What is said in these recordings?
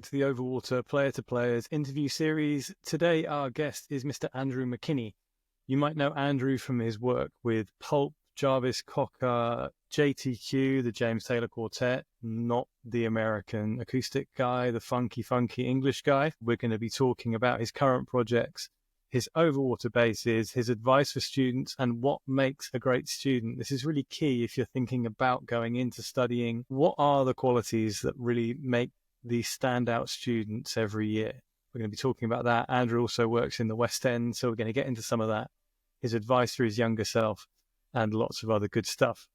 back to the Overwater Player to Players interview series. Today, our guest is Mr. Andrew McKinney. You might know Andrew from his work with Pulp, Jarvis, Cocker, JTQ, the James Taylor Quartet, not the American acoustic guy, the funky English guy. We're going to be talking about his current projects, his Overwater basses, his advice for students, and what makes a great student. This is really key if you're thinking about going into studying. What are the qualities that really make these standout students every year? We're going to be talking about that. Andrew also works in the West End, so we're going to get into some of that, his advice for his younger self, and lots of other good stuff.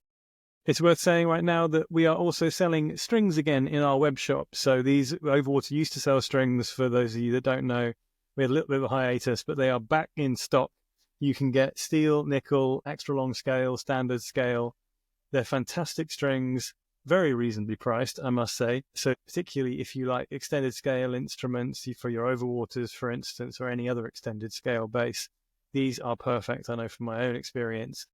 It's worth saying right now that we are also selling strings again in our web shop. So these Overwater used to sell strings, for those of you that don't know. We had a little bit of a hiatus, but they are back in stock. You can get steel, nickel, extra long scale, standard scale. They're fantastic strings, very reasonably priced, I must say. So particularly if you like extended scale instruments for your Overwaters, for instance, or any other extended scale bass, these are perfect. I know from my own experience,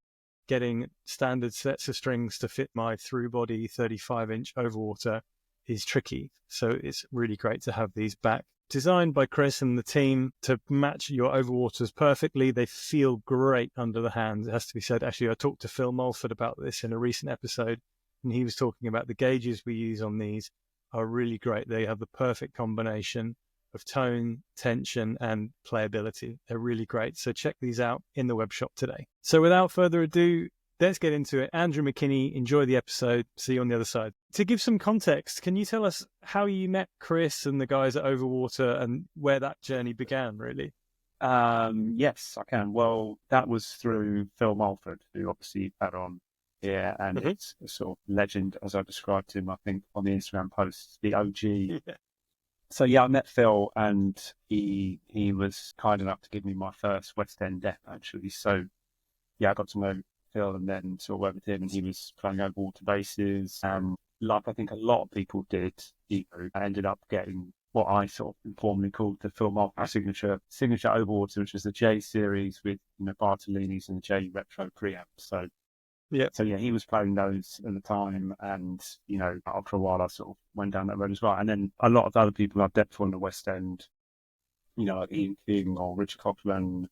getting standard sets of strings to fit my through body 35-inch Overwater is tricky. So it's really great to have these back. Designed by Chris and the team to match your Overwaters perfectly. They feel great under the hands, it has to be said. Actually, I talked to Phil Mulford about this in a recent episode, and he was talking about the gauges we use on these are really great. They have the perfect combination of tone, tension, and playability. They're really great. So check these out in the web shop today. So without further ado, let's get into it. Andrew McKinney, enjoy the episode. See you on the other side. To give some context, can you tell us how you met Chris and the guys at Overwater and where that journey began, really? Yes, I can. Well, that was through Phil Mulford, who obviously you've had on here, and it's a sort of legend, as I described him, I think, on the Instagram posts, the OG. Yeah. So yeah, I met Phil, and he was kind enough to give me my first West End dep, actually. So yeah, I got to know Phil and then sort of worked with him, and he was playing Overwater basses, and like I think a lot of people did, I ended up getting what I sort of informally called the Phil Mulford signature Overwater, which was the J series with Bartolini's and the J retro preamp. So yeah, he was playing those at the time, and after a while I sort of went down that road as well. And then a lot of other people I've depped on the West End, like Ian King or Richard Coughlin,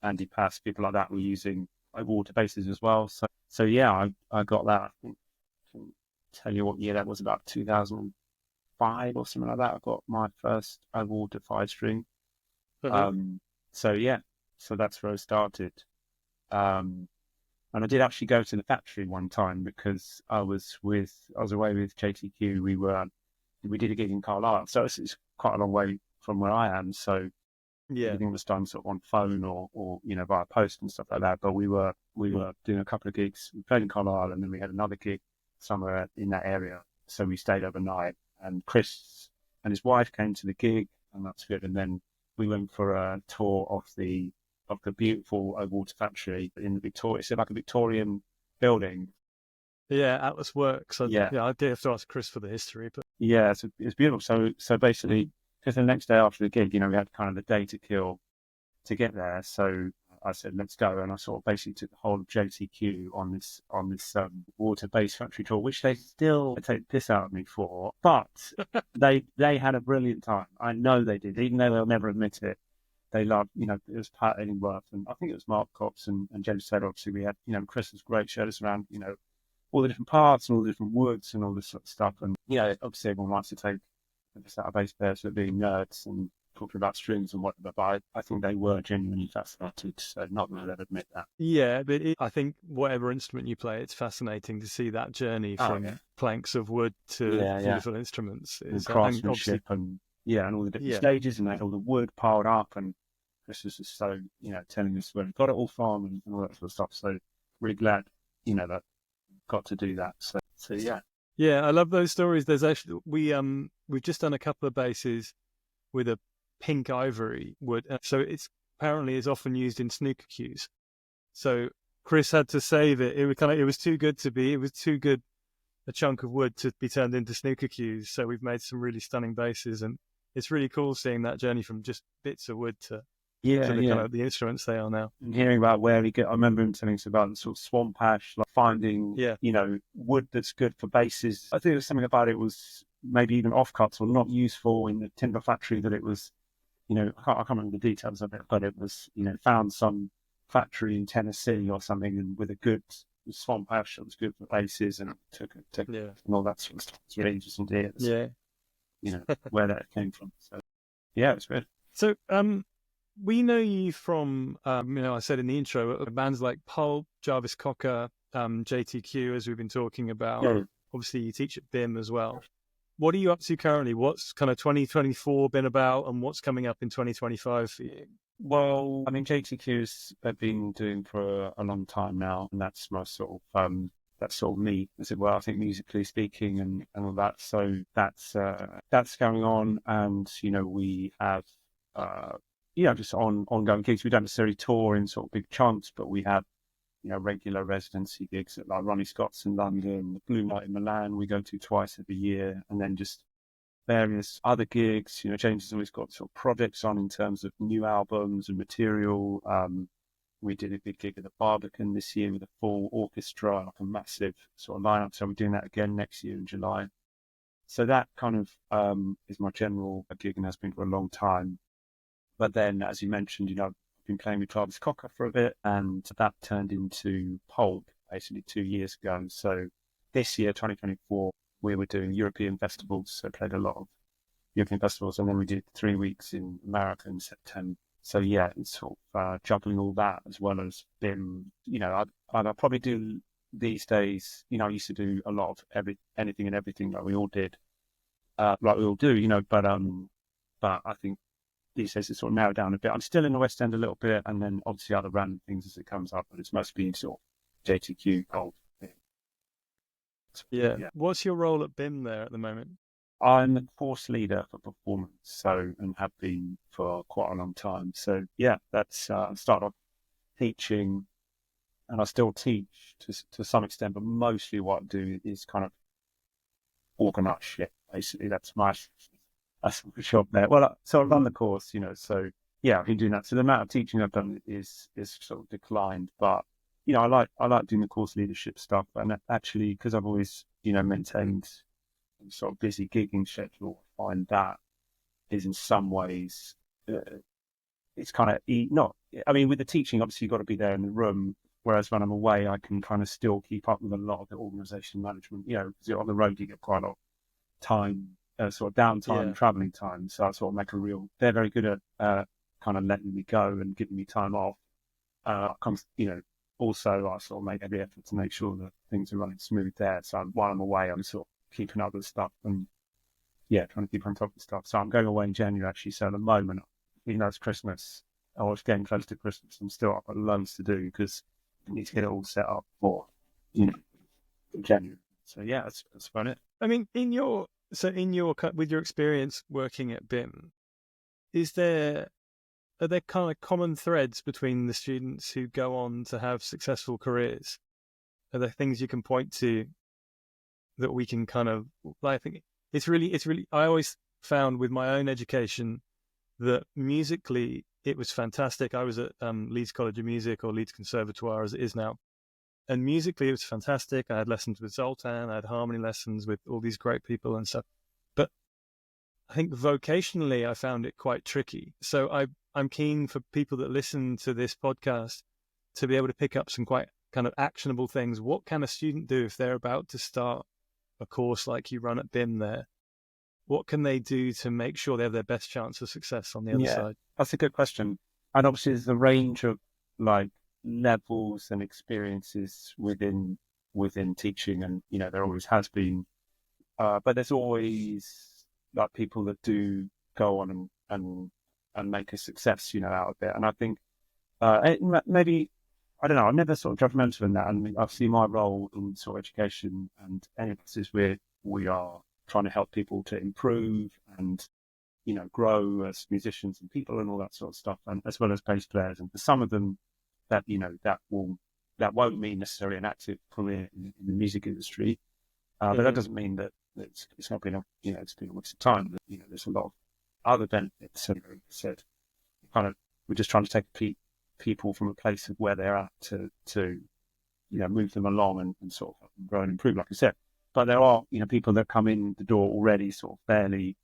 Andy Pass, people like that were using Overwater basses as well. So yeah, I got that. I think I can tell you what year that was, about 2005 or something like that. I got my first Overwater 5-string. So yeah, so that's where I started. And I did actually go to the factory one time because I was away with JTQ. We did a gig in Carlisle, so it's quite a long way from where I am. So Yeah, everything was done sort of on phone or via post and stuff like that. But we were doing a couple of gigs. We played in Carlisle, and then we had another gig somewhere in that area. So we stayed overnight, and Chris and his wife came to the gig, and that's good. And then we went for a tour of the beautiful Overwater factory in the Victoria. It's like a Victorian building. Yeah, Atlas Works. I did have to ask Chris for the history, but yeah, it's beautiful. So basically, because the next day after the gig, we had kind of the day to kill to get there. So I said, let's go, and I sort of basically took the whole of JTQ on this water bass factory tour, which they still take the piss out of me for, but they had a brilliant time. I know they did, even though they'll never admit it. They loved, it was Pat Illingworth, and I think it was Mark Cox and James Taylor. Obviously, we had, Chris was great, showed us around, all the different parts and all the different woods and all this sort of stuff. And, obviously everyone likes to take this out of bass players for being nerds and talking about strings and whatever, but I think they were genuinely fascinated, so not that they'd admit that. Yeah, but I think whatever instrument you play, it's fascinating to see that journey from planks of wood to beautiful instruments. And craftsmanship and all the different stages, and they had all the wood piled up, and Chris was just so, telling us where we got it all from and all that sort of stuff. So really glad, that got to do that. So yeah. Yeah, I love those stories. There's actually, we've just done a couple of basses with a pink ivory wood. So it's apparently is often used in snooker cues. So Chris had to save it. It was too good a chunk of wood to be turned into snooker cues. So we've made some really stunning basses, and it's really cool seeing that journey from just bits of wood to kind of the instruments they are now. And hearing about where I remember him telling us about the sort of swamp ash, like finding, wood that's good for basses. I think there was something about it was maybe even offcuts or not useful in the timber factory that it was, I can't remember the details of it, but it was, found some factory in Tennessee or something and with a good swamp ash that was good for bases and took Yeah. and all that sort of stuff. It's really interesting to hear, Yeah. where that came from. So, yeah, it's good. So, we know you from, I said in the intro, bands like Pulp, Jarvis Cocker, JTQ, as we've been talking about. Yeah. Obviously, you teach at BIMM as well. What are you up to currently? What's kind of 2024 been about, and what's coming up in 2025 for you? Well, I mean, JTQ's I've been doing for a long time now, and that's my that's sort of me, as it were. I think musically speaking, and all that. So that's going on, and we have just ongoing gigs. We don't necessarily tour in sort of big chunks, but we have regular residency gigs at like Ronnie Scott's in London, the Blue Night in Milan. We go to twice every year, and then just various other gigs. James has always got sort of projects on in terms of new albums and material. We did a big gig at the Barbican this year with a full orchestra, like a massive sort of lineup. So we're doing that again next year in July. So that kind of is my general gig and has been for a long time. But then, as you mentioned, I've been playing with Jarvis Cocker for a bit, and that turned into Pulp basically 2 years ago. So this year, 2024, we were doing European festivals, so played a lot of European festivals, and then we did 3 weeks in America in September. So yeah, it's sort of juggling all that as well as BIMM. I'd probably do these days. I used to do a lot of anything and everything like we all did, like we all do. But I think these days it's sort of narrowed down a bit. I'm still in the West End a little bit, and then obviously other random things as it comes up, but it's mostly sort of JTQ, Pulp. Yeah. What's your role at BIMM there at the moment? I'm the course leader for performance, and have been for quite a long time. So yeah, that's I started off teaching, and I still teach to some extent, but mostly what I do is kind of organise shit. Basically, that's my job there. Well, so I run the course, So yeah, I've been doing that. So the amount of teaching I've done is sort of declined, but I like doing the course leadership stuff, and actually because I've always maintained sort of busy gigging schedule, I find that is in some ways it's kind of not. I mean, with the teaching, obviously you've got to be there in the room. Whereas when I'm away, I can kind of still keep up with a lot of the organisation management. Because you're on the road, you get quite a lot of time, sort of downtime, travelling time. So I sort of make they're very good at kind of letting me go and giving me time off. Also I sort of make every effort to make sure that things are running smooth there. So while I'm away, I'm sort of keeping up with stuff and trying to keep on top of stuff. So I'm going away in January actually. So at the moment, even though it's Christmas, or it's getting close to Christmas, I'm still up at loads to do because I need to get it all set up for January. So yeah, that's about it. I mean, with your experience working at BIMM, are there kind of common threads between the students who go on to have successful careers? Are there things you can point to that we can kind of, I think it's really, I always found with my own education that musically it was fantastic. I was at Leeds College of Music, or Leeds Conservatoire as it is now. And musically it was fantastic. I had lessons with Zoltan, I had harmony lessons with all these great people and stuff. But I think vocationally I found it quite tricky. So I'm keen for people that listen to this podcast to be able to pick up some quite kind of actionable things. What can a student do if they're about to start a course like you run at BIMM there? What can they do to make sure they have their best chance of success on the other side? That's a good question. And obviously there's a range of like levels and experiences within teaching, and there always has been. But there's always like people that do go on and make a success, out of it. And I think maybe, I don't know, I'm never sort of judgmental in that. And I've seen my role in sort of education and emphasis where we are trying to help people to improve and, grow as musicians and people and all that sort of stuff, and as well as bass players. And for some of them that, that won't mean necessarily an active career in the music industry. But that doesn't mean that it's not been it's been a waste of time. There's a lot of other benefits. So, said, we're just trying to take people from a place of where they're at to move them along and sort of grow and improve, like I said. but there are, people that come in the door already sort of fairly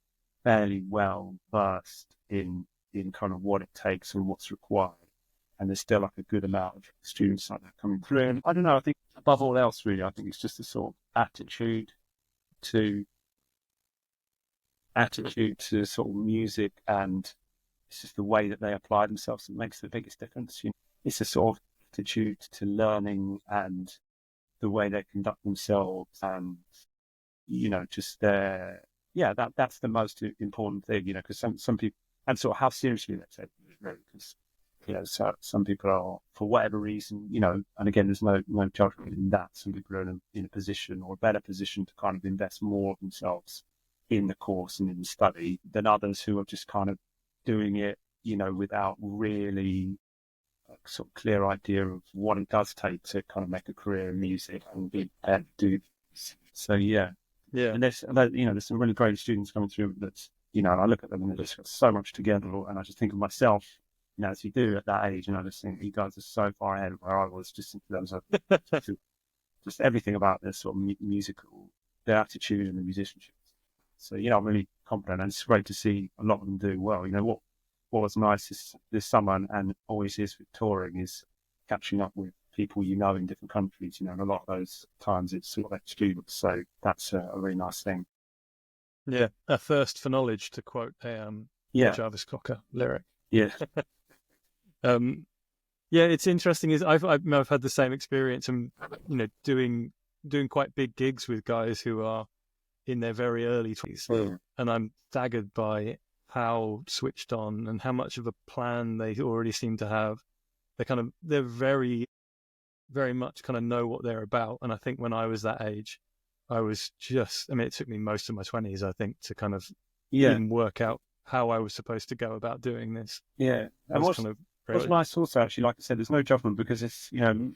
well versed in kind of what it takes and what's required. And there's still like a good amount of students like that coming through. And I don't know, I think above all else, really, I think it's just a sort of attitude to sort of music, and it's just the way that they apply themselves that makes the biggest difference. It's a sort of attitude to learning and the way they conduct themselves, and just that's the most important thing. Because some people, and sort of how seriously they take it, because so some people are, for whatever reason, and again, there's no judgment in that. Some people are in a position or a better position to kind of invest more of themselves in the course and in the study than others who are just kind of doing it, without really a sort of clear idea of what it does take to kind of make a career in music and be prepared to do this. So yeah. And there's some really great students coming through that's, I look at them and they've just got so much together, and I just think of myself, as you do at that age, and I just think you guys are so far ahead of where I was, just in terms of just everything about this sort of musical, their attitude and the musicianship. So, I'm really confident, and it's great to see a lot of them doing well. What was nice this summer, and always is with touring, is catching up with people in different countries, and a lot of those times it's sort of ex-students, so that's a really nice thing. Yeah, a thirst for knowledge, to quote a Jarvis Cocker lyric. Yeah. It's interesting. Is I've had the same experience, and doing quite big gigs with guys who are in their very early 20s, and I'm staggered by how switched on and how much of a plan they already seem to have. They're very, very much kind of know what they're about. And I think when I was that age, I was just, it took me most of my 20s, I think, to kind of even work out how I was supposed to go about doing this. Yeah. And what's nice also, actually, like I said, there's no judgment, because it's,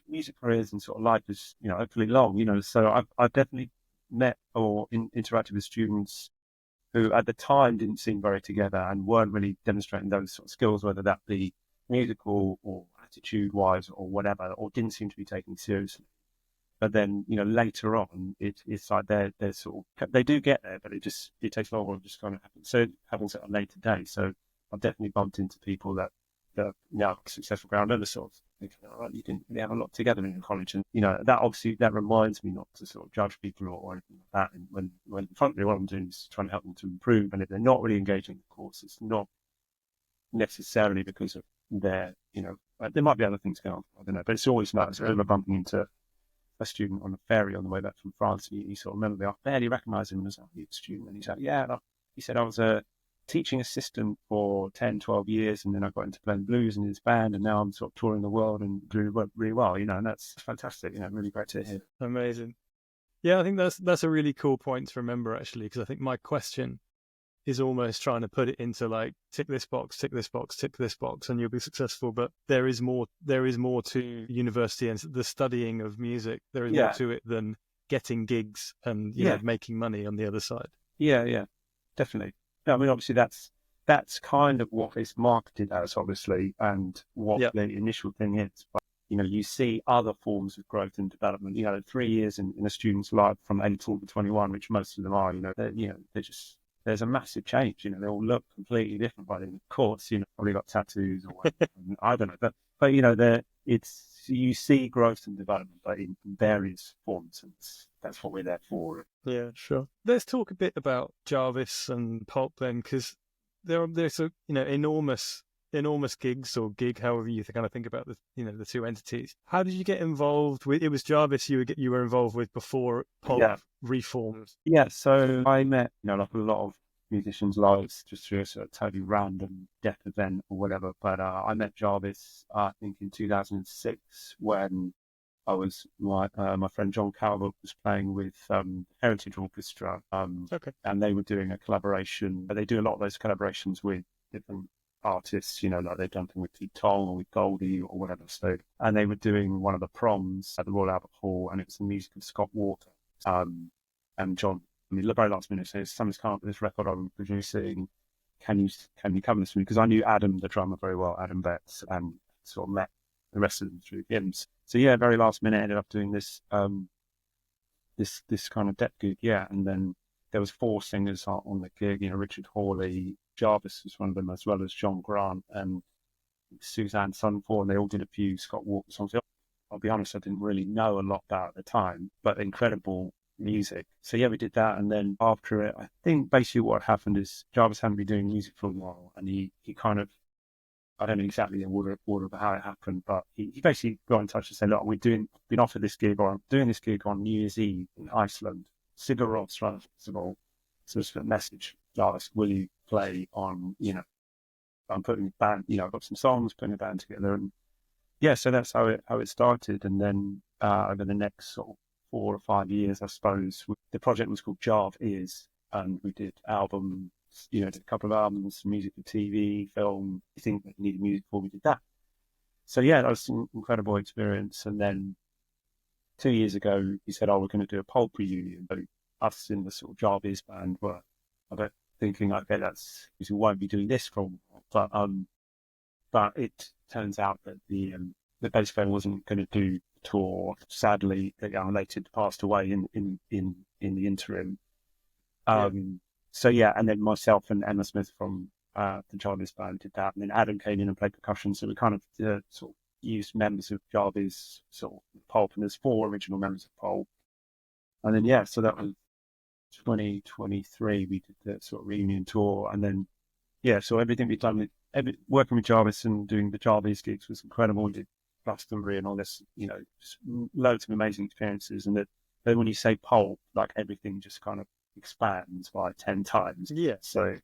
music careers and sort of life is, hopefully long, so I've definitely met or interacted with students who at the time didn't seem very together and weren't really demonstrating those sort of skills, whether that be musical or attitude-wise or whatever, or didn't seem to be taken seriously. But then, later on, it's like they're sort of, they do get there, but it takes longer and just kind of happens. So it happens at a later date. So I've definitely bumped into people that now successful ground, and sort of thinking, you didn't really have a lot together in college. And, that reminds me not to sort of judge people or anything like that. And when frankly, what I'm doing is trying to help them to improve. And if they're not really engaging in the course, it's not necessarily because of their, there might be other things going on. I don't know, but it's always nice. I remember bumping into a student on a ferry on the way back from France. He sort of remembered me. I barely recognised him as a student. And he's like, he said, I was a teaching assistant for 10, 12 years, and then I got into playing blues in his band, and now I'm sort of touring the world and doing really well, and that's fantastic, really great to hear. Amazing. Yeah, I think that's a really cool point to remember, actually, because I think my question is almost trying to put it into like, tick this box, tick this box, tick this box, and you'll be successful. But there is more to university and the studying of music. There is more to it than getting gigs and making money on the other side. Yeah, definitely. Obviously that's kind of what it's marketed as, obviously, and what the initial thing is. But, you see other forms of growth and development, 3 years in a student's life from 18 to 21, which most of them are, they're just, there's a massive change, they all look completely different by the end of the course, probably got tattoos or whatever, I don't know, but you see growth and development, but in various forms, and that's what we're there for. Yeah, sure. Let's talk a bit about Jarvis and Pulp then, because there's enormous gigs, or gig, however you kind of think about the two entities. How did you get involved with? It was Jarvis you were involved with before Pulp reformed. Yeah, so I met like a lot of musicians' lives just through a sort of totally random death event or whatever. But I met Jarvis, I think, in 2006 when I was my friend John Calvert was playing with Heritage Orchestra, and they were doing a collaboration. They do a lot of those collaborations with different artists, like they've done things with Pete Tong or with Goldie or whatever. So, and they were doing one of the proms at the Royal Albert Hall, and it was the music of Scott Walker. And John, very last minute, says, "Something's come up with this record I'm producing. Can you cover this for me?" Because I knew Adam, the drummer, very well, Adam Betts, and sort of met the rest of them through BIMM. So yeah, very last minute, ended up doing this this kind of depth gig, yeah. And then there was 4 singers on the gig, Richard Hawley, Jarvis was one of them, as well as John Grant and Suzanne Sunford, and they all did a few Scott Walker songs. I'll be honest, I didn't really know a lot about at the time, but incredible music. So yeah, we did that, and then after it, I think basically what happened is Jarvis hadn't been doing music for a while, and he kind of, I don't know exactly the order of how it happened, but he basically got in touch and said, look, been offered this gig, or I'm doing this gig on New Year's Eve in Iceland, Sigur Rós Festival. So it's a message, Jarvis, will you play on, I'm putting a band, I've got some songs, putting a band together, and yeah, so that's how it started. And then over the next sort of 4 or 5 years, I suppose, the project was called Jarv Is, and we did albums, did a couple of albums, music for TV, film, anything that needed music for, we did that. So yeah, that was an incredible experience. And then 2 years ago, he said, oh, we're going to do a Pulp reunion. But us in the sort of Jarv Is band were thinking, okay, we won't be doing this for a while. But it turns out that the bass player wasn't going to do the tour. Sadly, the unrelated passed away in the interim. So yeah, and then myself and Emma Smith from the Jarvis band did that, and then Adam came in and played percussion. So we kind of sort of used members of Jarvis, sort of Pulp, and there's 4 original members of Pulp. And then yeah, so that was 2023. We did the sort of reunion tour, and then yeah, so everything we've done working with Jarvis and doing the Jarvis gigs was incredible. We did Glastonbury and all this, just loads of amazing experiences. And then when you say Pulp, like everything just kind of expands by 10 times. Yeah. So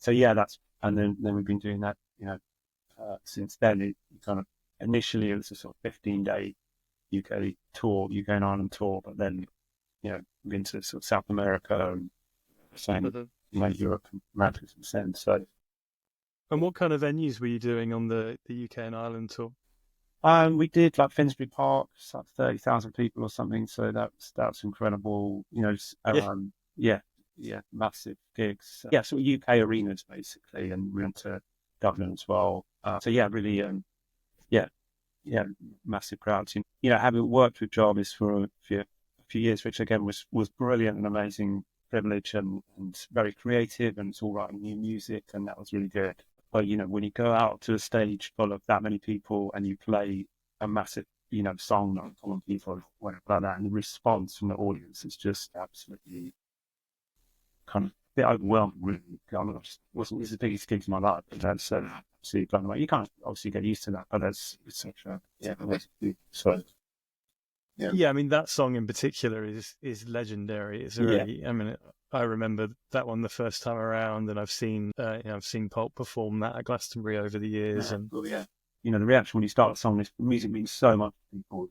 yeah, and then we've been doing that, since then. It kind of initially it was a sort of 15-day UK tour, UK and Ireland tour, but then we've been to sort of South America and Europe and America since then. So. And what kind of venues were you doing on the UK and Ireland tour? We did like Finsbury Park, like 30,000 people or something. So that's incredible. Massive gigs. So UK arenas basically, and we went to Dublin as well. So yeah, really, massive crowds. Having worked with Jarvis for a few years, which again was brilliant and amazing privilege, and very creative, and it's all writing new music, and that was really good. But, when you go out to a stage full of that many people and you play a massive, song on common people, whatever like that, and the response from the audience is just absolutely kind of a bit overwhelming, really. It wasn't the biggest gigs of my life, but that's absolutely blown away. You can't obviously get used to that, but it's such a, amazing. So, yeah. Yeah, I mean, that song in particular is legendary. It's very, I mean, I remember that one the first time around, and I've seen Pulp perform that at Glastonbury over the years. And the reaction when you start a song, the music means so much to people.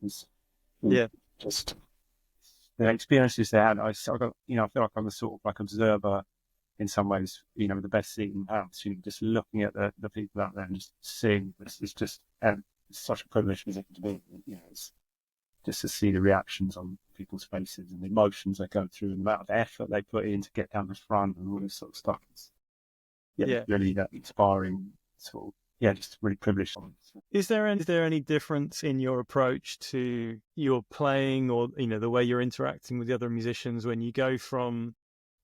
Just the experiences they had. I feel like I'm a sort of like observer in some ways. The best seat in the house. Just looking at the people out there and just seeing this is just it's such a privilege to be. It's just to see the reactions on people's faces and the emotions they go through and the amount of effort they put in to get down the front and all this sort of stuff. It's really that inspiring, sort of, just really privileged. Is there any difference in your approach to your playing, or the way you're interacting with the other musicians when you go from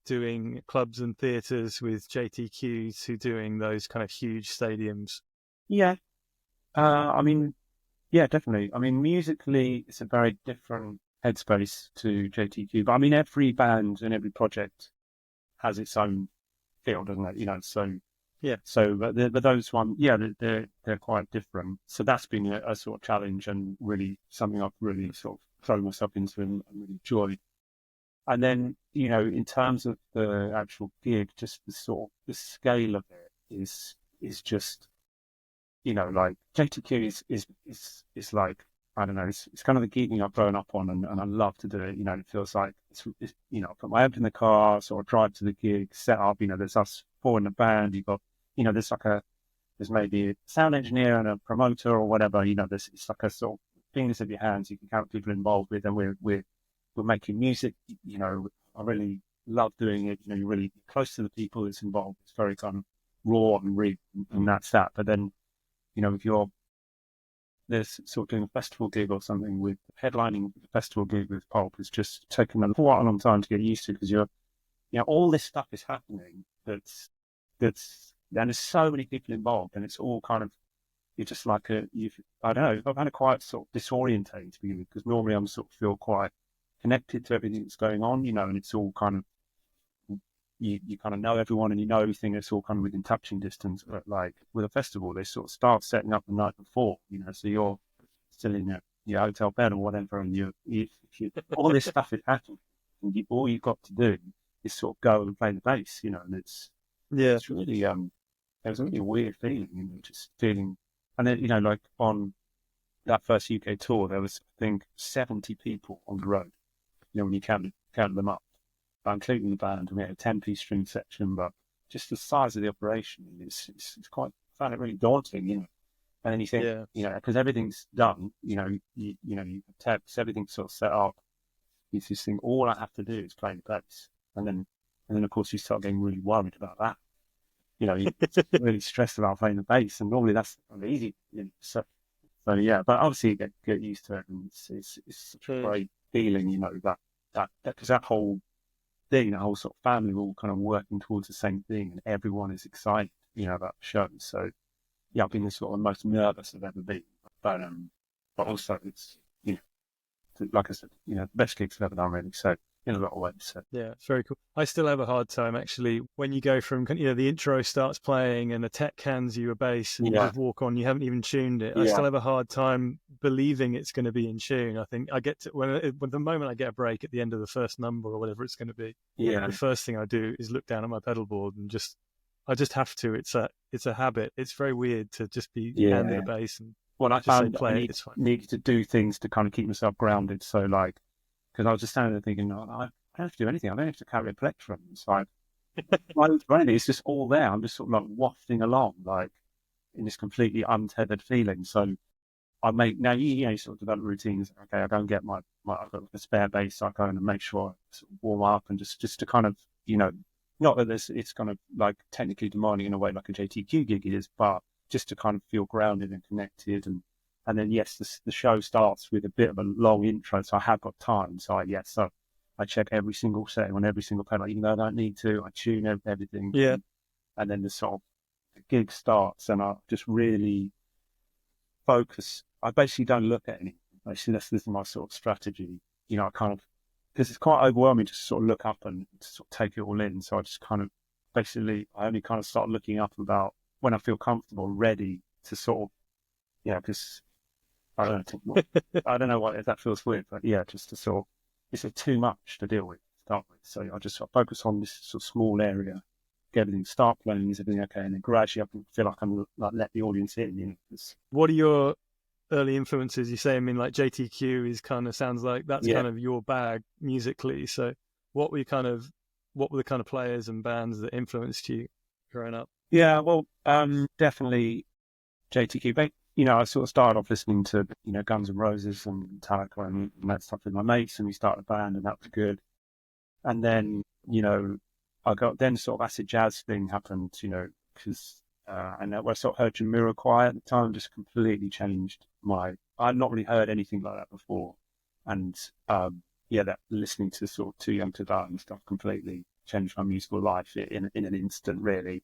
doing clubs and theatres with JTQ to doing those kind of huge stadiums? Yeah, definitely. I mean, musically, it's a very different headspace to JTQ. But I mean, every band and every project has its own feel, doesn't it? So yeah. So, but those ones, they're quite different. So that's been a sort of challenge, and really something I've really sort of thrown myself into and really enjoyed. And then, in terms of the actual gig, just the scale of it is just. Like JTQ is like, I don't know, it's kind of the gigging I've grown up on, and I love to do it. It feels like it's I put my amp in the car, sort of drive to the gig, set up. There's us 4 in the band. You've got, there's maybe a sound engineer and a promoter or whatever. It's like a sort of fingers of your hands. You can count people involved with, and we're making music. I really love doing it. You're really close to the people that's involved. It's very kind of raw and real, and that's that. But then, if you're there's sort of doing a festival gig or something with headlining a festival gig with Pulp is just taking quite a long time to get used to, because all this stuff is happening and there's so many people involved, and it's all kind of, you're just like I don't know, I've had a quite sort of disorientating to begin with, because normally I'm sort of feel quite connected to everything that's going on, and it's all kind of, you kind of know everyone and you know everything. It's all kind of within touching distance. But like with a festival, they sort of start setting up the night before, so you're still in your hotel bed or whatever, and you all this stuff is happening, and all you've got to do is sort of go and play the bass, and it's really it was a really weird feeling, just feeling. And then like on that first UK tour, there was, I think, 70 people on the road. When you count them up, including the band, we had a 10-piece string section, but just the size of the operation, it's quite, I found it really daunting, And then you think, because everything's done, you have taps, everything's sort of set up. You just think, all I have to do is play the bass, and then of course you start getting really worried about that. You're really stressed about playing the bass, and normally that's easy. So yeah, but obviously you get used to it, and it's such a great feeling, that because that whole thing, the whole sort of family, we're all kind of working towards the same thing, and everyone is excited, about the show. So yeah, I've been the sort of most nervous I've ever been, but also it's like I said, the best gigs I've ever done, really. So in a lot of ways. So. Yeah, it's very cool. I still have a hard time actually when you go from the intro starts playing and the tech hands you a bass and you just walk on. You haven't even tuned it. I still have a hard time believing it's going to be in tune. I think I get to when the moment I get a break at the end of the first number or whatever it's going to be. The first thing I do is look down at my pedal board and I just have to. It's a habit. It's very weird to just be handed a bass and I found I needed to do things to kind of keep myself grounded. So like, because I was just standing there thinking, I don't have to do anything. I don't have to carry a plectrum. It's like, it's just all there. I'm just sort of like wafting along, like in this completely untethered feeling. So I make, now you sort of develop routines. Okay, I go and get I've got like a spare bass. So I go and make sure I sort of warm up, and just to kind of, not that it's kind of like technically demanding in a way like a JTQ gig is, but just to kind of feel grounded and connected. And then, yes, the show starts with a bit of a long intro, so I have got time. So I check every single setting on every single pedal, even though I don't need to. I tune everything. Yeah. And then the gig starts, and I just really focus. I basically don't look at anything. Basically, this is my sort of strategy. I kind of, because it's quite overwhelming to sort of look up and to sort of take it all in. So I just kind of, basically, I only kind of start looking up about when I feel comfortable, ready to sort of, because I don't know if that feels weird, but just to sort of, it's too much to deal with to start with. So I just focus on this sort of small area, get everything, start playing, is everything okay, and then gradually I can feel like I'm like let the audience in. What are your early influences? You say, I mean, like JTQ sounds like that's kind of your bag musically. So what were the kind of players and bands that influenced you growing up? Yeah, well, definitely JTQ. But, I sort of started off listening to, Guns N' Roses and Metallica and that stuff with my mates, and we started a band, and that was good. And then, I got, then sort of acid jazz thing happened, because, and I sort of heard Jamiroquai at the time, just completely changed I'd not really heard anything like that before. And, that listening to sort of Too Young to Die and stuff completely changed my musical life in an instant, really.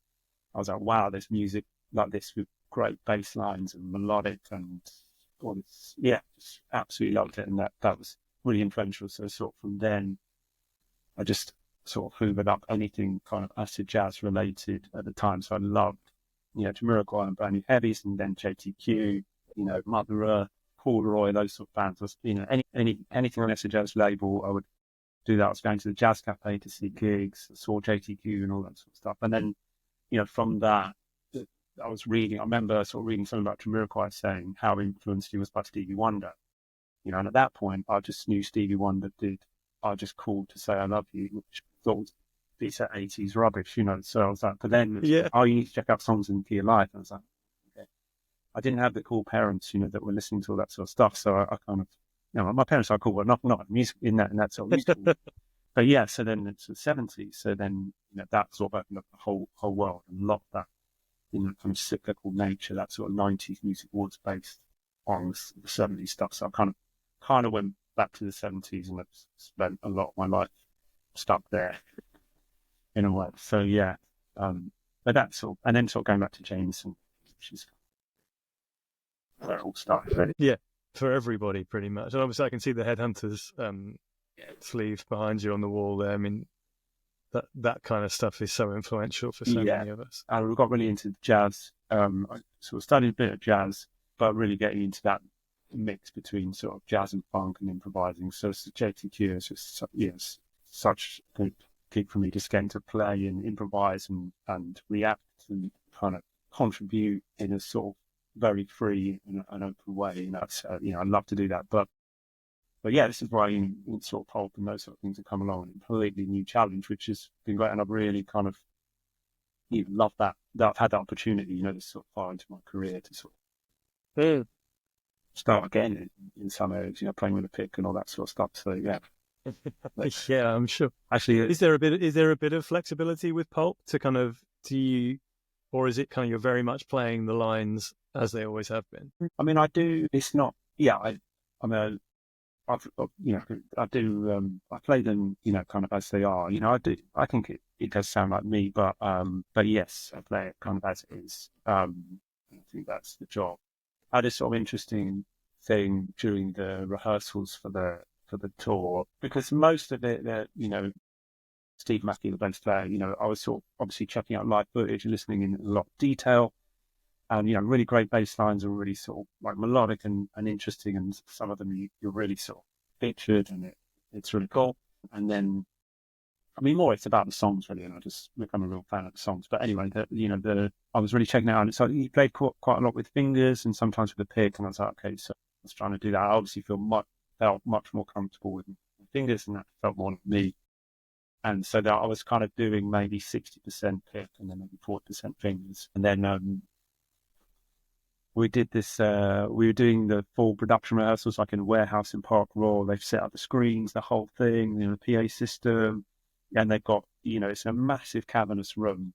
I was like, wow, there's music like this with great bass lines and melodic and all this. Yeah, just absolutely loved it. And that was really influential. So sort of from then, I just sort of hoovered up anything kind of acid jazz related at the time. So I loved, Jamiroquai and Brand New Heavies, and then JTQ, Mother Earth, Corduroy, those sort of bands. Anything on acid jazz label, I would do that. I was going to the Jazz Cafe to see gigs, saw JTQ and all that sort of stuff. And then, from that, I remember sort of reading something about Jamiroquai saying how influenced he was by Stevie Wonder. And at that point, I just knew Stevie Wonder did I Just Called to Say I Love You, which I thought was a piece of 80s rubbish, So I was like, but then, you need to check out Songs in the Key of Life. And I was like, okay. I didn't have the cool parents, that were listening to all that sort of stuff. So I kind of, my parents are cool, but not music in that sort of music. But yeah, so then it's the 70s. So then, that sort of opened up the whole world, and a lot of that, kind of cyclical nature, that sort of 90s music was based. on the 70s stuff. So I kind of went back to the 70s and I've spent a lot of my life stuck there in a way. So yeah, but that's all. And then sort of going back to Jameson, which is where it all started, really. Yeah, for everybody pretty much. And obviously I can see the Headhunters sleeve behind you on the wall there. I mean, that kind of stuff is so influential for so many of us. And we got really into jazz. I sort of studied a bit of jazz, but really getting into that mix between sort of jazz and funk and improvising. So it's JTQ is just such a good gig for me, just getting to play and improvise and react and kind of contribute in a sort of very free and open way. You know, I love to do that. But yeah, this is why in sort of Pulp and those sort of things have come along, a completely new challenge, which has been great. And I've really kind of loved that I've had that opportunity, you know, this sort of far into my career to sort of start again in some areas, you know, playing with a pick and all that sort of stuff. So yeah. Yeah, I'm sure. Actually, is there a bit of flexibility with Pulp to kind of or is it kind of you're very much playing the lines as they always have been? I mean, I do. It's not. Yeah, I play them, you know, kind of as they are. You know, I do. I think it does sound like me, but yes, I play it kind of as it is. I think that's the job. I had a sort of interesting thing during the rehearsals for the tour, because most of it, you know, Steve Mackey, the bass player, you know, I was sort of obviously checking out live footage and listening in a lot of detail. And, you know, really great bass lines are really sort of like melodic and interesting. And some of them you're really sort of pictured and it's really cool. And then, I mean, more it's about the songs really. And I just become a real fan of the songs. But anyway, I was really checking it out. And so he played quite a lot with fingers and sometimes with a pick. And I was like, okay, so I was trying to do that. I obviously felt much more comfortable with fingers, and that felt more like me. And so that I was kind of doing maybe 60% pick and then maybe 40% fingers. And then we did this, we were doing the full production rehearsals like in a warehouse in Park Royal. They've set up the screens, the whole thing, you know, the PA system. And they've got, you know, it's a massive cavernous room.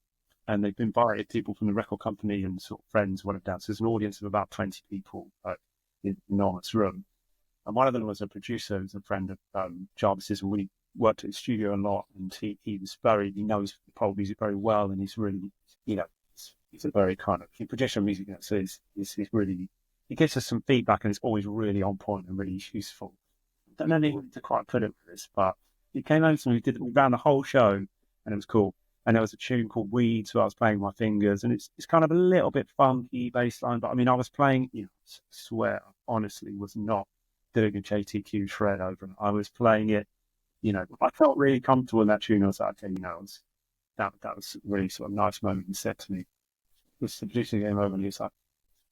And they've invited people from the record company and sort of friends, whatever down. So there's an audience of about 20 people in an enormous room. And one of them was a producer, who's a friend of Jarvis's, and we worked at the studio a lot. And he knows pop music very well, and he's really, you know, he's a very kind of, he produces music, you know, so he's really, he gives us some feedback, and it's always really on point and really useful. I don't know to quite put it with this, but he came over and we ran the whole show, and it was cool. And there was a tune called Weeds, so I was playing my fingers, and it's kind of a little bit funky bass line, but I mean, I was playing, you know, I swear, honestly, was not doing a JTQ shred over it. I was playing it, you know, I felt really comfortable in that tune. I was like, okay, you know, that was a really sort of nice moment. He said to me, the producer came over and he was like,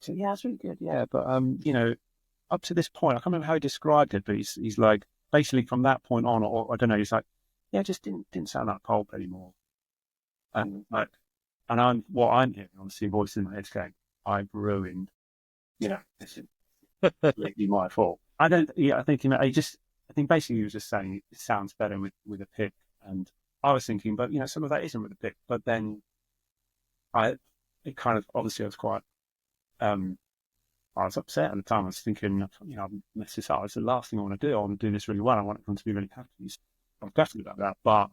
yeah, it's really good, yeah, but you know, up to this point, I can't remember how he described it, but he's like, basically from that point on, or I don't know, he's like, yeah, it just didn't sound like Pulp anymore. And like, and what I'm hearing, obviously, voice in my head going, I've ruined, you know, this is completely my fault. I think basically he was just saying it sounds better with a pick. And I was thinking, but you know, some of that isn't with a pick. But then I was quite, I was upset at the time. I was thinking, you know, I've messed this up. It's the last thing I want to do. I want to do this really well. I want them to be really happy. So I'm definitely about that. But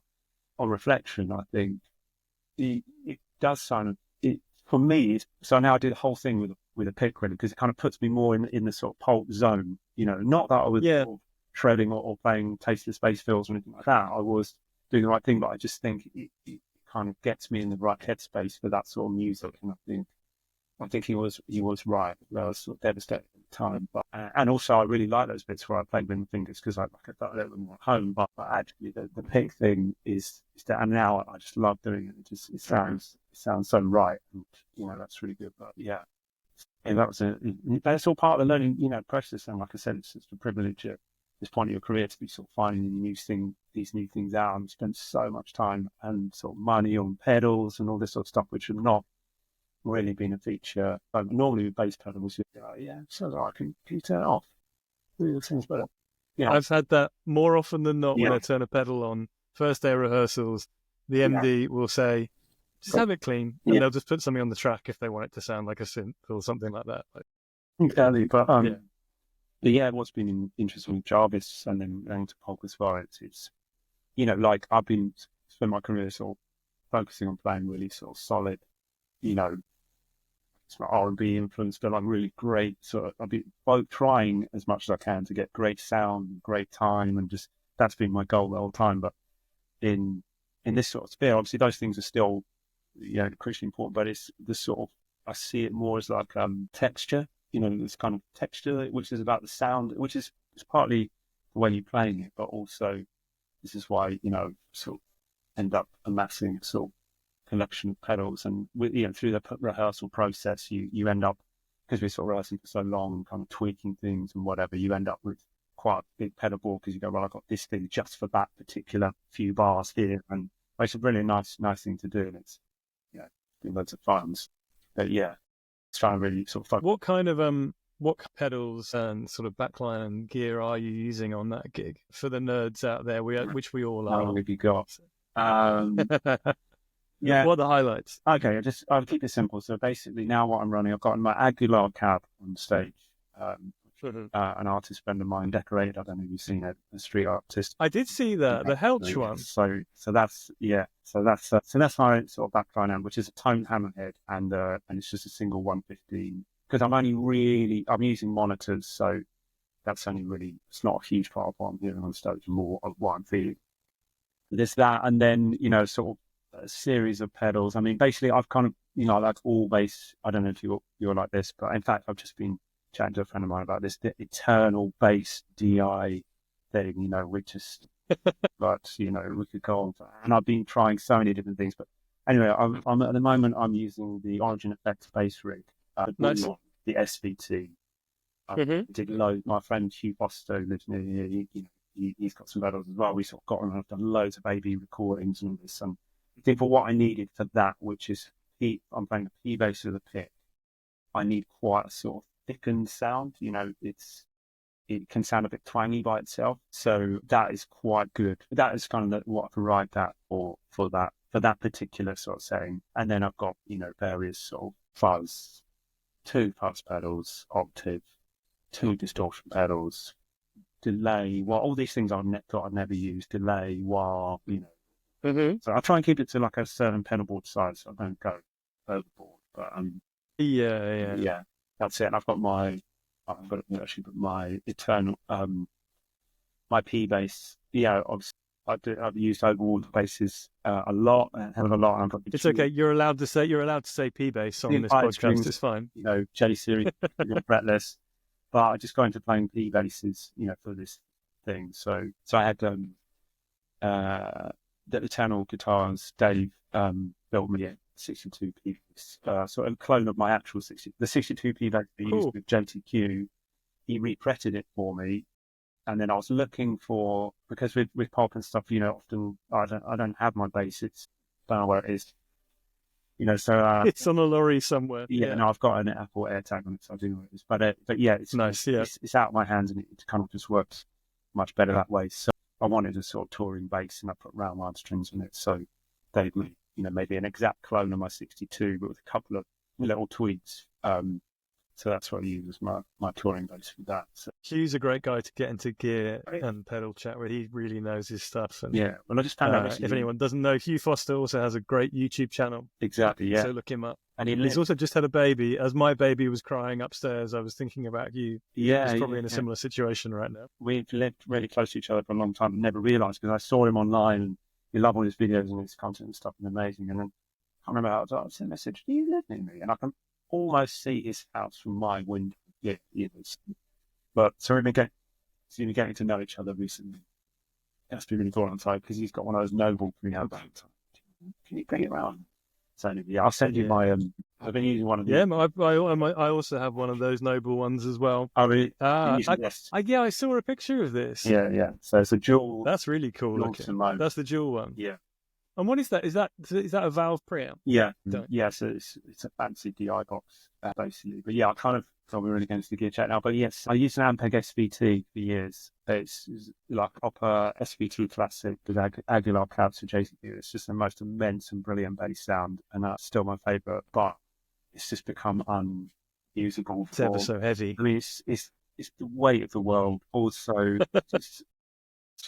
on reflection, I think it does sound, for me, so now I do the whole thing with a pick really, because it kind of puts me more in the sort of Pulp zone, you know, not that I was sort of shredding or playing tasteless bass fills or anything like that. I was doing the right thing, but I just think it kind of gets me in the right headspace for that sort of music. And I think he was right. I was sort of devastated at the time, but and also I really like those bits where I played with my fingers, because I felt a little bit more at home. But actually, the pick thing is that, and now I just love doing it. It sounds so right, and you know, that's really good. But yeah, and that's all part of the learning, you know, process. And like I said, it's just a privilege at this point of your career to be sort of finding these new things out, and spend so much time and sort of money on pedals and all this sort of stuff, which have not really been a feature. But normally with bass pedals, you go, yeah, so I can turn it off. It seems better. Yeah. I've had that more often than not when I turn a pedal on. First day of rehearsals, the MD will say, just have it clean, and they'll just put something on the track if they want it to sound like a synth or something like that. exactly. Yeah. But yeah, what's been interesting with Jarvis and then going to Pulp as well, it's like I've been spent my career sort of focusing on playing really sort of solid, you know, it's not R&B influence, but like really great sort of, I've been both trying as much as I can to get great sound, great time, and just that's been my goal the whole time. But in this sort of sphere, obviously those things are still, crucially important, but it's the sort of, I see it more as like texture, this kind of texture, which is about the sound, which is it's partly the way you're playing it, but also this is why, sort of end up amassing sort of collection of pedals. And through the rehearsal process, you end up, because we're sort of rehearsing for so long, kind of tweaking things and whatever, you end up with quite a big pedal board because you go, well, I've got this thing just for that particular few bars here. And it's a really nice thing to do. And it's, been loads of fun. But yeah, it's trying to really sort of focus. What kind of what pedals and sort of backline gear are you using on that gig for the nerds out there, which we all How are? long have you got? Yeah. What are the highlights? Okay, I'll keep it simple. So basically, now what I'm running, I've got my Aguilar cab on stage. An artist friend of mine decorated. I don't know if you've seen it. A street artist. I did see that the Helch one. So that's my sort of backline amp, which is a toned hammerhead, and it's just a single 115. Because I'm using monitors, so that's only really, it's not a huge part of what I'm doing on stage, more of what I'm feeling. There's that, and then sort of a series of pedals. I mean, basically, I've kind of like all bass. I don't know if you're like this, but in fact, I've just been chatting to a friend of mine about this, the eternal bass DI thing, which is, but we could go on for, and I've been trying so many different things. But anyway, I'm at the moment I'm using the Origin Effects bass rig, Nice. the SVT. I did load. My friend Hugh Foster lives near here. He's got some pedals as well. We sort of got on and I've done loads of AB recordings and all this. And I think for what I needed for that, which is I'm playing the P bass with a pick, I need quite a sort of thickened sound. It can sound a bit twangy by itself. So that is quite good. That is kind of what I've arrived at for that particular sort of setting. And then I've got, various sort of fuzz, 2 fuzz pedals, octave, 2 distortion pedals, delay, all these things I've never used, delay, wah, So I try and keep it to like a certain pedal board size so I don't go overboard. But yeah, that's it. And I've got my eternal my P bass. Yeah, obviously I've used Overwater basses a lot, a hell of a lot. It's okay. You're allowed to say P bass on this podcast. Strings, it's fine. J series, fretless. But I just got into playing P basses, for this thing. So I had the Eternal guitars. Dave built me a 62p, sort of clone of my actual 62p bass I used with JTQ. He repretted it for me, and then I was looking for, because with pop and stuff, often I don't have my bass. It's don't know where it is. So it's on a lorry somewhere. Yeah, no, I've got an Apple AirTag on it, so I do know what it is. But yeah, it's nice. It's out of my hands, and it kind of just works much better that way. So I wanted a sort of touring bass, and I put round line strings on it. So they, maybe an exact clone of my 62, but with a couple of little tweaks. So that's what I use as my touring bass for that. So. Hugh's a great guy to get into gear and pedal chat with. He really knows his stuff. And, yeah, well, I just found out. If anyone doesn't know, Hugh Foster also has a great YouTube channel. Exactly, yeah. So look him up. And he's also just had a baby. As my baby was crying upstairs, I was thinking about you. Yeah, he's probably in a similar situation right now. We've lived really close to each other for a long time and never realised, because I saw him online and we love all his videos and his content and stuff, and amazing. And then I remember I sent a message, do you live near me? And I can almost see his house from my window. Yeah, but so we've been getting to know each other recently. That's been really cool on side, because he's got one of those noble Can you bring it around? So yeah, I'll send you my I've been using one of these. Yeah, I also have one of those noble ones as well. Oh, really? I saw a picture of this. Yeah. So it's a jewel. That's really cool looking. That's the jewel one. Yeah. And what is that? Is that a Valve preamp? Yeah. Yeah. So it's a fancy DI box basically. But yeah, I kind of thought we were really against the gear chat now. But yes, I used an Ampeg SVT for years. It's like a proper SVT classic with Aguilar cabs for JCQ. It's just the most immense and brilliant bass sound, and that's still my favourite. But it's just become usable It's ever for. so heavy. I mean, it's the weight of the world. Also, just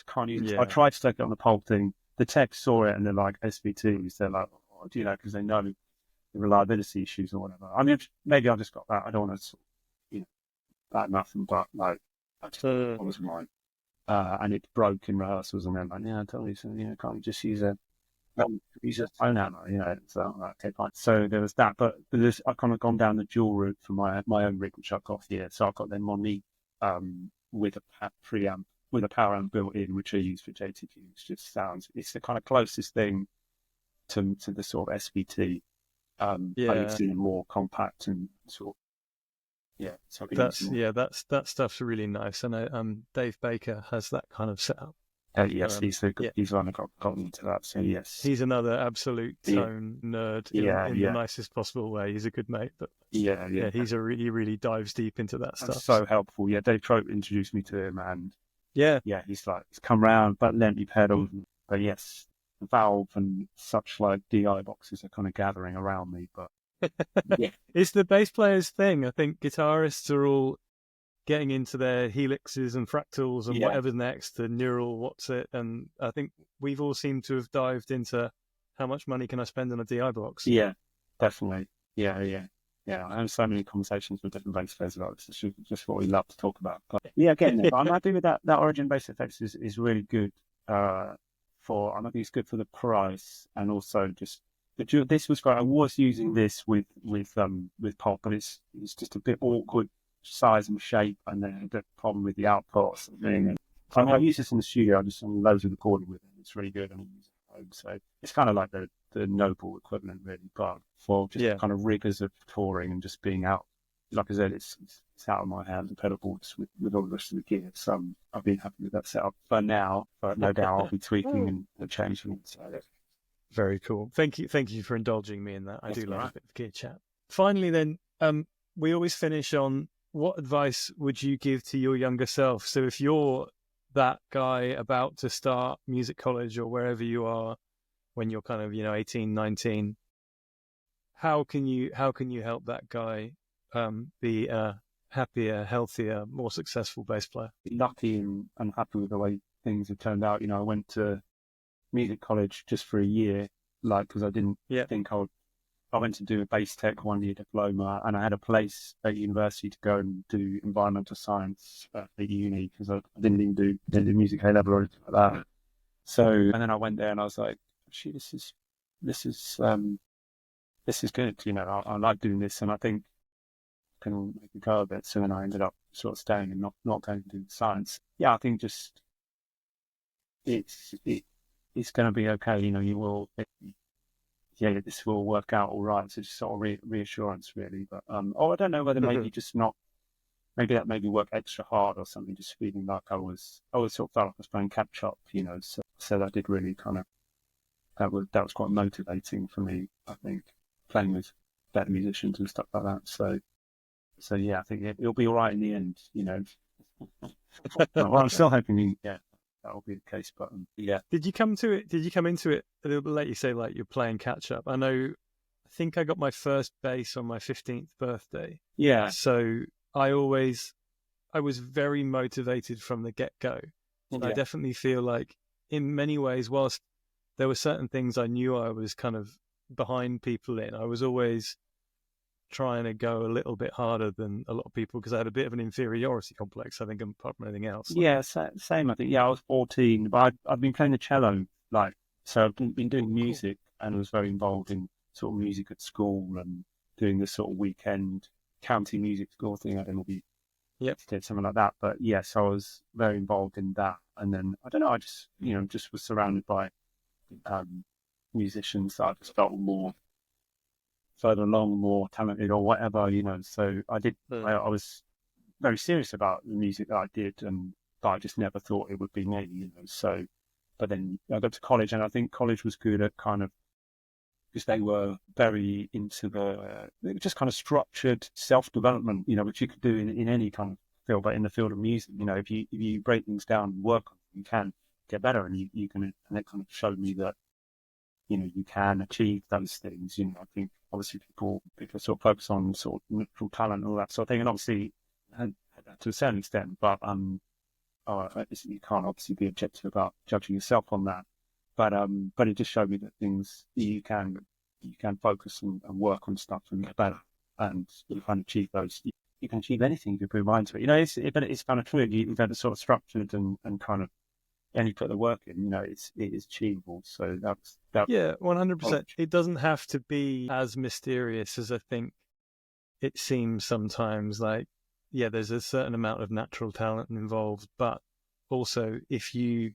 can't use. I Yeah. tried to take it on the Pulp thing. The techs saw it and they're like SVTs. They're like, oh, you know, because they know the reliability issues or whatever. I mean, maybe I just got that. I don't want to, you know, that nothing, but no, I just it was mine. And it broke in rehearsals, and then like, yeah, I told you, so you know, can't you just use a phone hammer, you know? So okay, fine. So there was that, but I kind of gone down the dual route for my own rig, which I've got here. So I've got them on me with a preamp with a power amp built in, which I use for JTQ. It just sounds. It's the kind of closest thing to the sort of SVT. I've seen more compact and sort of, yeah. So that stuff's really nice. I know Dave Baker has that kind of setup. Yes, he's the one that got into that. So yes, he's another absolute tone nerd in the nicest possible way. He's a good mate, but he really dives deep into that stuff. That's so helpful. Yeah, Dave Trope introduced me to him, and yeah, he's come round, but lent me pedals. But yes, Valve and such like DI boxes are kind of gathering around me. But yeah, it's the bass player's thing. I think guitarists are all getting into their helixes and fractals and whatever's next, the neural what's it, and I think we've all seemed to have dived into how much money can I spend on a DI box. Yeah, definitely. Yeah. I have so many conversations with different bass players about this. It's just what we love to talk about. But yeah, getting there. But I'm happy with that. That Origin Bass Effects is really good. I'm happy it's good for the price, and also just this was great. I was using this with Pulp, but it's just a bit awkward size and shape, and then the problem with the output or something. I use this in the studio. I just done loads of recording with it. It's really good, and I use it at home. So it's kind of like the Noble equivalent, really, but for just kind of rigors of touring and just being out. Like I said, it's out of my hands, the pedal boards with all the rest of the gear. So I've been happy with that setup for now, but no doubt I'll be tweaking and changing. So very cool. Thank you for indulging me in that. I do love a bit of gear chat. Finally, then, we always finish on what advice would you give to your younger self? So if you're that guy about to start music college or wherever you are when you're kind of 18, 19, how can you help that guy be a happier, healthier, more successful bass player? Lucky and happy with the way things have turned out. I went to music college just for a year, because I didn't think I went to do a bass tech 1 year diploma, and I had a place at university to go and do environmental science at uni, because I didn't even do music A level or anything like that. So, and then I went there and I was like, actually, this is good. I like doing this, and I think I can make a go of it. So then I ended up sort of staying and not going to do science. Yeah, I think just it's going to be okay. You will. This will work out all right. So just sort of reassurance, really. But I don't know whether maybe just not. Maybe that made me work extra hard or something. Just feeling like I always sort of felt like I was playing catch up. So that did really kind of that was quite motivating for me. I think playing with better musicians and stuff like that. So yeah, I think it'll be all right in the end. Well, I'm still hoping. That'll be the case, but yeah. Did you come into it a little bit late? You say like you're playing catch up. I think I got my first bass on my 15th birthday. Yeah. So I was very motivated from the get-go. And I definitely feel like in many ways, whilst there were certain things I knew I was kind of behind people in, I was always trying to go a little bit harder than a lot of people because I had a bit of an inferiority complex, I think, apart from anything else. Yeah, same. I think. Yeah, I was 14, but I've been playing the cello, so I've been doing music and was very involved in sort of music at school and doing the sort of weekend county music school thing. I don't know if you did something like that, but yes, I was very involved in that. And then I don't know, I just just was surrounded by musicians that I just felt more further along, more talented or whatever, so I did. I was very serious about the music that I did, but I just never thought it would be me, so. But then I got to college, and I think college was good at kind of, because they were very into just kind of structured self-development, which you could do in any kind of field, but in the field of music, if you break things down and work on them, you can get better, and you can, and it kind of showed me that you can achieve those things. I think obviously people sort of focus on sort of natural talent and all that sort of thing, and obviously to a certain extent, but you can't obviously be objective about judging yourself on that. But it just showed me that things you can focus and work on stuff and get better, and you can achieve those. You can achieve anything if you put your mind to it. But it's kind of true. You've had it sort of structured and kind of, and you put the work in. It is achievable. So that's 100%. It doesn't have to be as mysterious as I think it seems sometimes. Like, yeah, there's a certain amount of natural talent involved, but also if you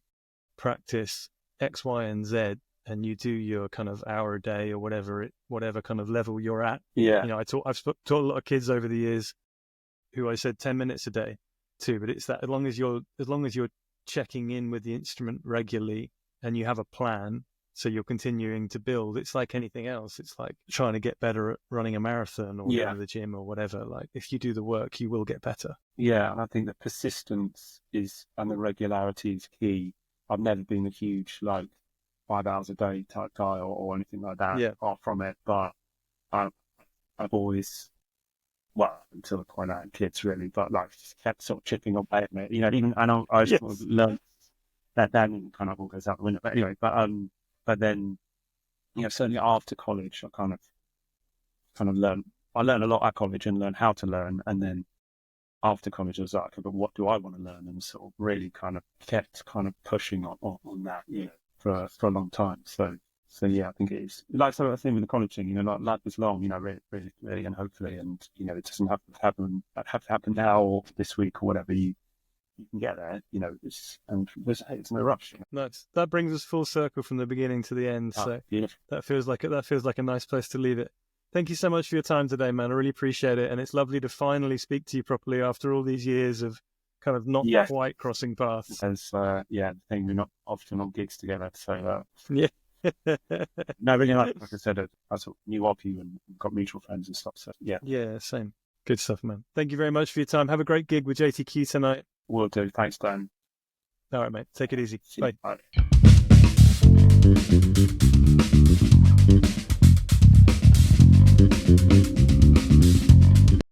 practice X, Y, and Z, and you do your kind of hour a day or whatever kind of level you're at. Yeah. I've taught a lot of kids over the years who I said 10 minutes a day too, but it's that as long as you're checking in with the instrument regularly and you have a plan, so you're continuing to build. It's like anything else. It's like trying to get better at running a marathon or going to the gym or whatever. Like, if you do the work, you will get better. Yeah, and I think the persistence and the regularity is key. I've never been a huge 5 hours a day type guy or anything like that. Far from it, but I've always, until the point I had kids really, but kept sort of chipping away at it. Even I know I sort of learned that then kind of all goes out the window. But anyway, but then certainly after college, I kind of learned. I learned a lot at college and learned how to learn, and then after college, I was like, okay, but what do I want to learn? And sort of really kind of kept kind of pushing on that, for a long time. So yeah, I think it is like sort of thing with the college thing, life is long, really, and hopefully, and it doesn't have to happen now or this week or whatever. You can get there, it's no rush. Nice. That brings us full circle from the beginning to the end. So that feels like a nice place to leave it. Thank you so much for your time today, man. I really appreciate it. And it's lovely to finally speak to you properly after all these years of kind of not quite crossing paths. As the thing, we're not often on gigs together. So, yeah. No, really, like I said, I sort of knew of you and got mutual friends and stuff. So, yeah. Yeah, same. Good stuff, man. Thank you very much for your time. Have a great gig with JTQ tonight. Will do. Thanks, Dan. All right, mate. Take it easy. Bye. Bye.